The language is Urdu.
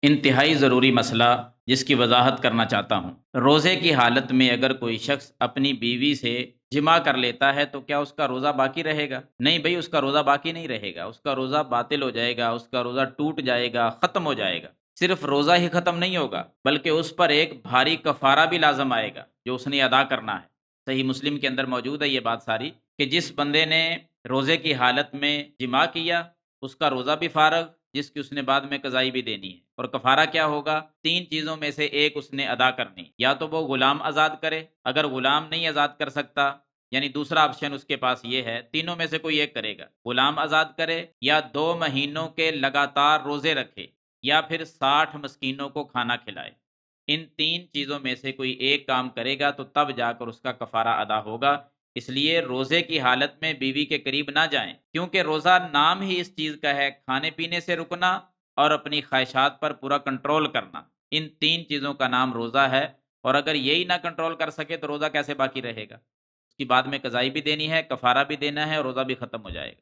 انتہائی ضروری مسئلہ جس کی وضاحت کرنا چاہتا ہوں۔ روزے کی حالت میں اگر کوئی شخص اپنی بیوی سے جمع کر لیتا ہے تو کیا اس کا روزہ باقی رہے گا؟ نہیں بھئی، اس کا روزہ باقی نہیں رہے گا، اس کا روزہ باطل ہو جائے گا، اس کا روزہ ٹوٹ جائے گا، ختم ہو جائے گا۔ صرف روزہ ہی ختم نہیں ہوگا بلکہ اس پر ایک بھاری کفارہ بھی لازم آئے گا جو اس نے ادا کرنا ہے۔ صحیح مسلم کے اندر موجود ہے یہ بات ساری کہ جس بندے نے روزے کی حالت میں جمع کیا اس کا روزہ بھی فارغ، جس کی اس نے بعد میں قضائی بھی دینی ہے۔ اور کفارہ کیا ہوگا؟ تین چیزوں میں سے ایک اس نے ادا کرنی، یا تو وہ غلام آزاد کرے، اگر غلام نہیں آزاد کر سکتا یعنی دوسرا آپشن اس کے پاس یہ ہے، تینوں میں سے کوئی ایک کرے گا، غلام آزاد کرے یا 2 مہینوں کے لگاتار روزے رکھے یا پھر 60 مسکینوں کو کھانا کھلائے۔ ان تین چیزوں میں سے کوئی ایک کام کرے گا تو تب جا کر اس کا کفارہ ادا ہوگا۔ اس لیے روزے کی حالت میں بیوی کے قریب نہ جائیں، کیونکہ روزہ نام ہی اس چیز کا ہے، کھانے پینے سے رکنا اور اپنی خواہشات پر پورا کنٹرول کرنا۔ ان تین چیزوں کا نام روزہ ہے، اور اگر یہی نہ کنٹرول کر سکے تو روزہ کیسے باقی رہے گا؟ اس کی بعد میں قضائی بھی دینی ہے، کفارہ بھی دینا ہے اور روزہ بھی ختم ہو جائے گا۔